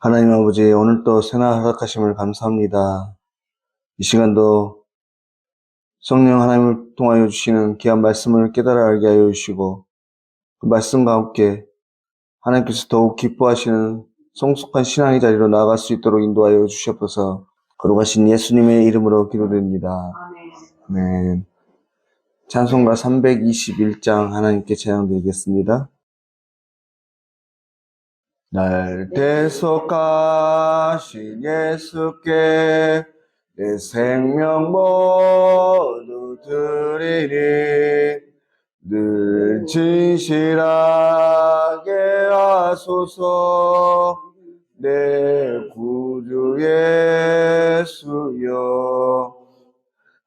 하나님 아버지, 오늘 또 새날 허락하심을 감사합니다. 이 시간도 성령 하나님을 통하여 주시는 귀한 말씀을 깨달아 알게 하여 주시고, 그 말씀과 함께 하나님께서 더욱 기뻐하시는 성숙한 신앙의 자리로 나아갈 수 있도록 인도하여 주시옵소서. 거룩하신 예수님의 이름으로 기도드립니다. 아멘. 찬송가 321장 하나님께 찬양드리겠습니다. 날 대속하신 예수께 내 생명 모두 드리니 늘 진실하게 하소서. 내 구주 예수여,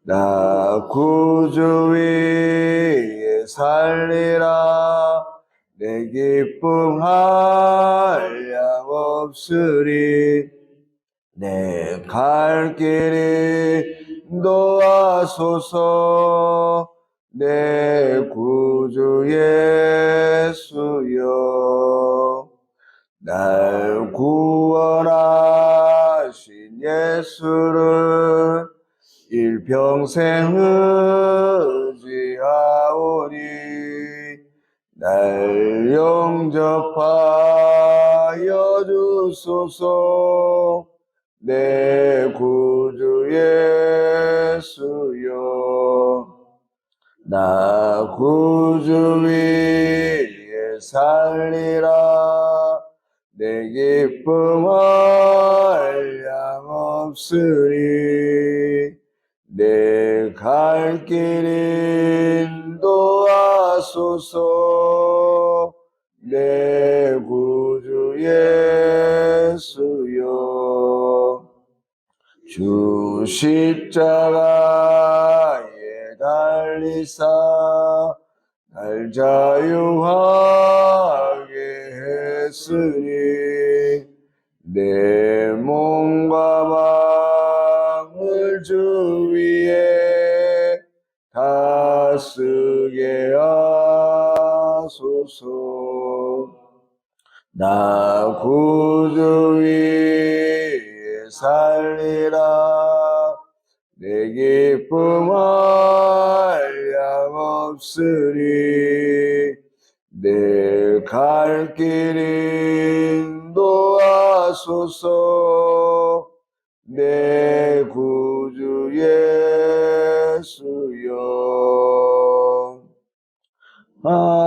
나 구주 위에 살리라. 내 기쁨 한량 없으리. 내 갈 길이 인도하소서. 내 구주 예수여, 날 구원하신 예수를 일평생 의지하오니 날 영접하여 주소서. 내 구주 예수여, 나 구주 위에 살리라. 내 기쁨 한량 없으리. 내 갈 길 인도하소서. 내 구주 예수여, 주 십자가에 달리사 날 자유하게 했으니 내 몸과 마음을 주 위에 다스게 하소서. 나 구주 위에 살리라. 내 기쁨 한량 없으리. 내 갈 길 인도하소서. 내 구주 예수여. 아멘.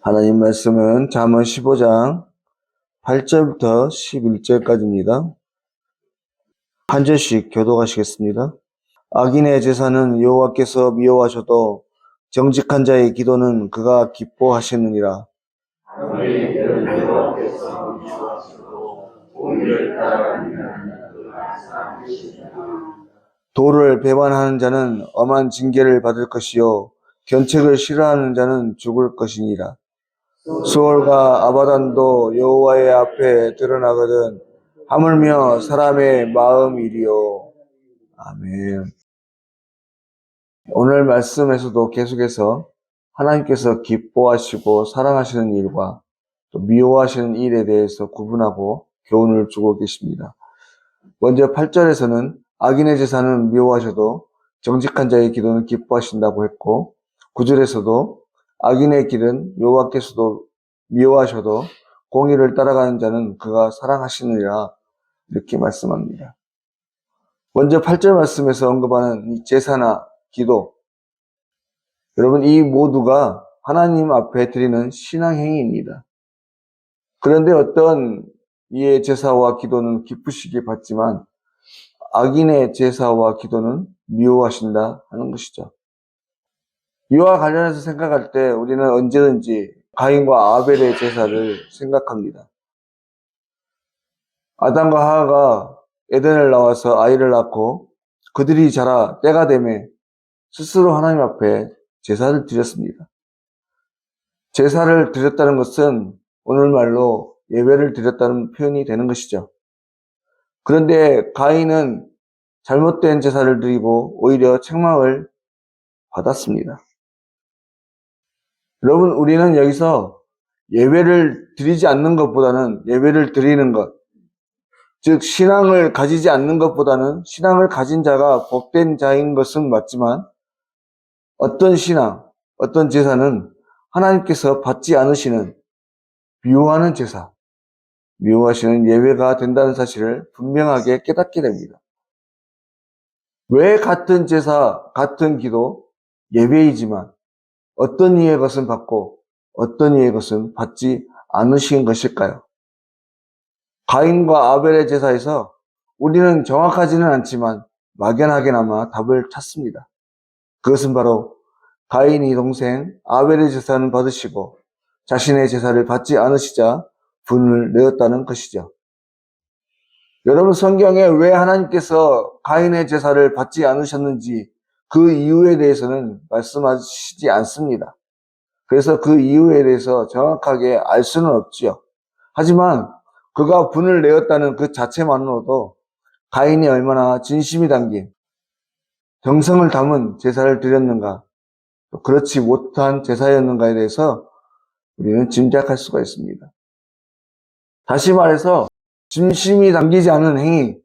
하나님 말씀은 잠언 15장 8절부터 11절까지입니다. 한 절씩 교독하시겠습니다. 악인의 제사는 여호와께서 미워하셔도 정직한 자의 기도는 그가 기뻐하시느니라. 도를 배반하는 자는 엄한 징계를 받을 것이요 견책을 싫어하는 자는 죽을 것이니라. 수월과 아바단도 여호와의 앞에 드러나거든 하물며 사람의 마음이리요. 아멘. 오늘 말씀에서도 계속해서 하나님께서 기뻐하시고 사랑하시는 일과 또 미워하시는 일에 대해서 구분하고 교훈을 주고 계십니다. 먼저 8절에서는 악인의 제사는 미워하셔도 정직한 자의 기도는 기뻐하신다고 했고, 9절에서도 악인의 길은 여호와께서도 미워하셔도 공의를 따라가는 자는 그가 사랑하시느니라 이렇게 말씀합니다. 먼저 8절 말씀에서 언급하는 이 제사나 기도, 여러분 이 모두가 하나님 앞에 드리는 신앙행위입니다. 그런데 어떤 이의 제사와 기도는 기쁘시게 받지만 악인의 제사와 기도는 미워하신다 하는 것이죠. 이와 관련해서 생각할 때 우리는 언제든지 가인과 아벨의 제사를 생각합니다. 아담과 하와가 에덴을 나와서 아이를 낳고 그들이 자라 때가 되매 스스로 하나님 앞에 제사를 드렸습니다. 제사를 드렸다는 것은 오늘말로 예배를 드렸다는 표현이 되는 것이죠. 그런데 가인은 잘못된 제사를 드리고 오히려 책망을 받았습니다. 여러분, 우리는 여기서 예배를 드리지 않는 것보다는 예배를 드리는 것, 즉 신앙을 가지지 않는 것보다는 신앙을 가진 자가 복된 자인 것은 맞지만 어떤 신앙, 어떤 제사는 하나님께서 받지 않으시는 미워하는 제사, 미워하시는 예배가 된다는 사실을 분명하게 깨닫게 됩니다. 왜 같은 제사, 같은 기도, 예배이지만 어떤 이의 것은 받고 어떤 이의 것은 받지 않으신 것일까요? 가인과 아벨의 제사에서 우리는 정확하지는 않지만 막연하게나마 답을 찾습니다. 그것은 바로 가인이 동생 아벨의 제사는 받으시고 자신의 제사를 받지 않으시자 분을 내었다는 것이죠. 여러분, 성경에 왜 하나님께서 가인의 제사를 받지 않으셨는지 그 이유에 대해서는 말씀하시지 않습니다. 그래서 그 이유에 대해서 정확하게 알 수는 없지요. 하지만 그가 분을 내었다는 그 자체만으로도 가인이 얼마나 진심이 담긴 정성을 담은 제사를 드렸는가, 또 그렇지 못한 제사였는가에 대해서 우리는 짐작할 수가 있습니다. 다시 말해서 진심이 담기지 않은 행위,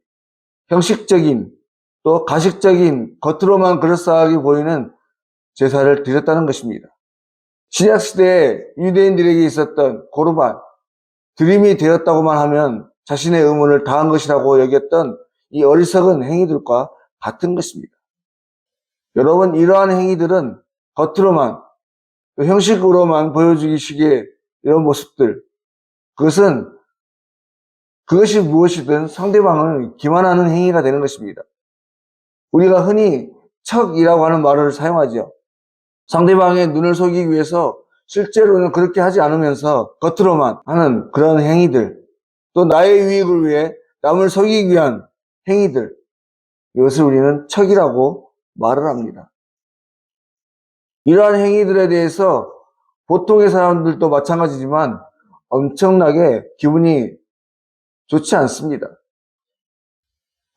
형식적인 또 가식적인 겉으로만 그럴싸하게 보이는 제사를 드렸다는 것입니다. 신약시대에 유대인들에게 있었던 고르반, 드림이 되었다고만 하면 자신의 의무를 다한 것이라고 여겼던 이 어리석은 행위들과 같은 것입니다. 여러분, 이러한 행위들은 겉으로만, 형식으로만 보여주기식의 이런 모습들, 그것이 무엇이든 상대방을 기만하는 행위가 되는 것입니다. 우리가 흔히 척이라고 하는 말을 사용하죠. 상대방의 눈을 속이기 위해서 실제로는 그렇게 하지 않으면서 겉으로만 하는 그런 행위들, 또 나의 유익을 위해 남을 속이기 위한 행위들, 이것을 우리는 척이라고 말을 합니다. 이러한 행위들에 대해서 보통의 사람들도 마찬가지지만 엄청나게 기분이 좋지 않습니다.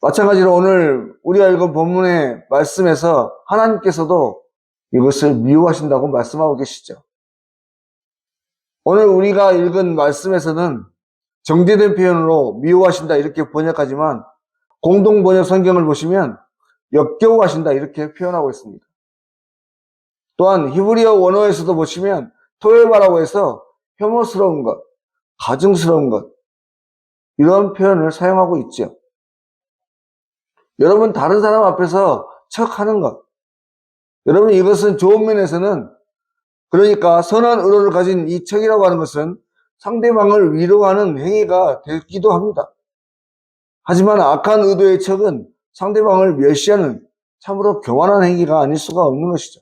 마찬가지로 오늘 우리가 읽은 본문의 말씀에서 하나님께서도 이것을 미워하신다고 말씀하고 계시죠. 오늘 우리가 읽은 말씀에서는 정제된 표현으로 미워하신다 이렇게 번역하지만 공동번역 성경을 보시면 역겨워하신다 이렇게 표현하고 있습니다. 또한 히브리어 원어에서도 보시면 토에바라고 해서 혐오스러운 것, 가증스러운 것, 이런 표현을 사용하고 있죠. 여러분, 다른 사람 앞에서 척하는 것, 여러분, 이것은 좋은 면에서는, 그러니까 선한 의도를 가진 이 척이라고 하는 것은 상대방을 위로하는 행위가 되기도 합니다. 하지만 악한 의도의 척은 상대방을 멸시하는 참으로 교만한 행위가 아닐 수가 없는 것이죠.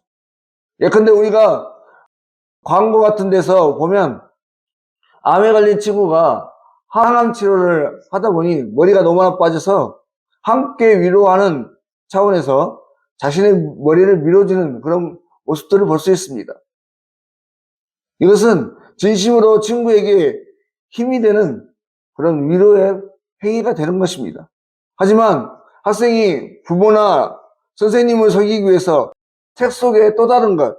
예컨대 우리가 광고 같은 데서 보면 암에 걸린 친구가 항암 치료를 하다 보니 머리가 너무나 빠져서 함께 위로하는 차원에서 자신의 머리를 밀어주는 그런 모습들을 볼 수 있습니다. 이것은 진심으로 친구에게 힘이 되는 그런 위로의 행위가 되는 것입니다. 하지만 학생이 부모나 선생님을 속이기 위해서 책 속에 또 다른 것,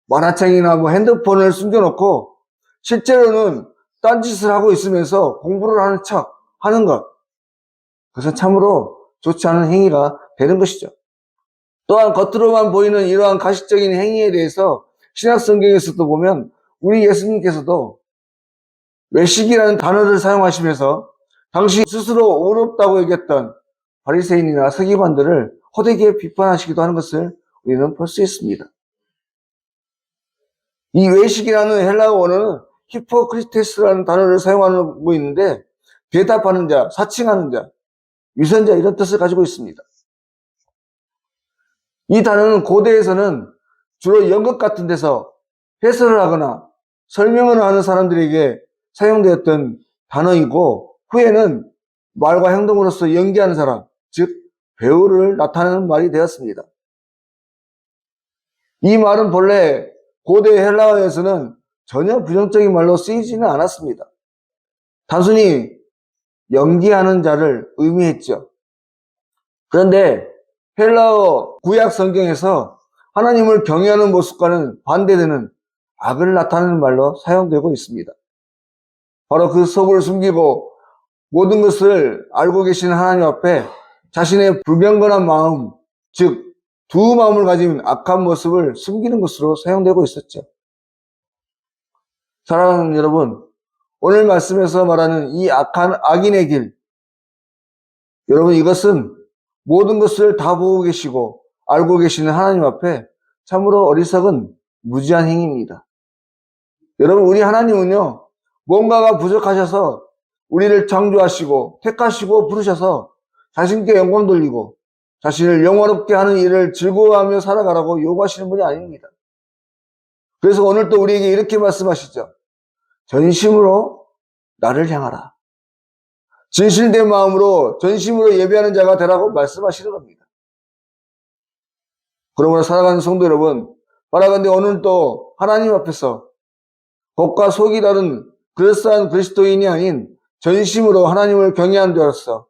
만화책이나 핸드폰을 숨겨놓고 실제로는 딴짓을 하고 있으면서 공부를 하는 척 하는 것, 그것은 참으로 좋지 않은 행위가 되는 것이죠. 또한 겉으로만 보이는 이러한 가식적인 행위에 대해서 신약 성경에서도 보면 우리 예수님께서도 외식이라는 단어를 사용하시면서 당시 스스로 어렵다고 여겼던 바리새인이나 서기관들을 호되게 비판하시기도 하는 것을 우리는 볼 수 있습니다. 이 외식이라는 헬라어 원어는 히포크리테스라는 단어를 사용하고 있는데 대답하는 자, 사칭하는 자, 위선자 이런 뜻을 가지고 있습니다. 이 단어는 고대에서는 주로 연극 같은 데서 해설을 하거나 설명을 하는 사람들에게 사용되었던 단어이고 후에는 말과 행동으로서 연기하는 사람, 즉 배우를 나타내는 말이 되었습니다. 이 말은 본래 고대 헬라어에서는 전혀 부정적인 말로 쓰이지는 않았습니다. 단순히 연기하는 자를 의미했죠. 그런데 헬라어 구약 성경에서 하나님을 경외하는 모습과는 반대되는 악을 나타내는 말로 사용되고 있습니다. 바로 그 속을 숨기고 모든 것을 알고 계시는 하나님 앞에 자신의 불경건한 마음, 즉 두 마음을 가진 악한 모습을 숨기는 것으로 사용되고 있었죠. 사랑하는 여러분, 오늘 말씀에서 말하는 이 악한 악인의 길, 여러분 이것은 모든 것을 다 보고 계시고 알고 계시는 하나님 앞에 참으로 어리석은 무지한 행위입니다. 여러분, 우리 하나님은요, 뭔가가 부족하셔서 우리를 창조하시고 택하시고 부르셔서 자신께 영광 돌리고 자신을 영화롭게 하는 일을 즐거워하며 살아가라고 요구하시는 분이 아닙니다. 그래서 오늘 또 우리에게 이렇게 말씀하시죠. 전심으로 나를 향하라. 진실된 마음으로 전심으로 예배하는 자가 되라고 말씀하시는 겁니다. 그러므로 살아가는 성도 여러분, 바라건대 오늘 또 하나님 앞에서 겉과 속이 다른 그럴싸한 그리스도인이 아닌 전심으로 하나님을 경외하는 자로서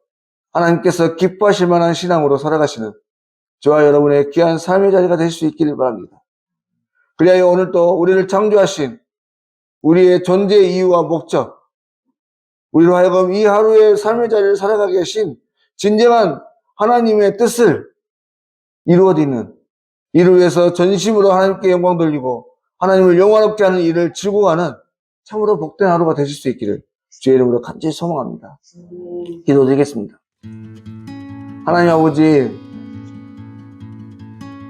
하나님께서 기뻐하실 만한 신앙으로 살아가시는 저와 여러분의 귀한 삶의 자리가 될 수 있기를 바랍니다. 그리하여 오늘 또 우리를 창조하신 우리의 존재의 이유와 목적, 우리로 하여금 이 하루의 삶의 자리를 살아가게 하신 진정한 하나님의 뜻을 이루어지는, 이를 위해서 전심으로 하나님께 영광 돌리고 하나님을 영화롭게 하는 일을 즐거워하는 참으로 복된 하루가 되실 수 있기를 주의 이름으로 간절히 소망합니다. 기도드리겠습니다. 하나님 아버지,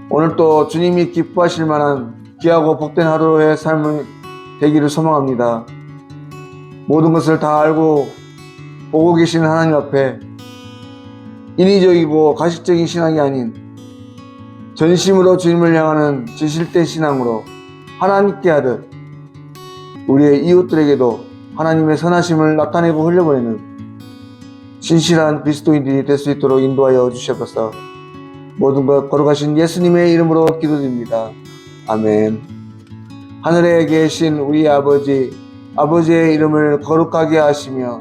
오늘 또 주님이 기뻐하실 만한 귀하고 복된 하루의 삶을 되기를 소망합니다. 모든 것을 다 알고 보고 계시는 하나님 앞에 인위적이고 가식적인 신앙이 아닌 전심으로 주님을 향하는 진실된 신앙으로 하나님께 하듯 우리의 이웃들에게도 하나님의 선하심을 나타내고 흘려보내는 신실한 그리스도인들이 될 수 있도록 인도하여 주시옵소서. 모든 것 걸어가신 예수님의 이름으로 기도드립니다. 아멘. 하늘에 계신 우리 아버지, 아버지의 이름을 거룩하게 하시며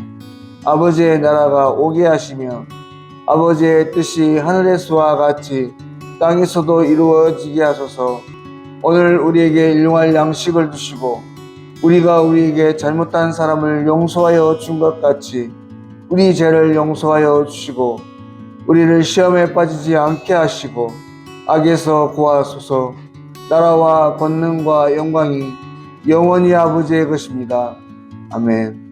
아버지의 나라가 오게 하시며 아버지의 뜻이 하늘에서와 같이 땅에서도 이루어지게 하소서. 오늘 우리에게 일용할 양식을 주시고 우리가 우리에게 잘못한 사람을 용서하여 준 것 같이 우리 죄를 용서하여 주시고 우리를 시험에 빠지지 않게 하시고 악에서 구하소서. 나라와 권능과 영광이 영원히 아버지의 것입니다. 아멘.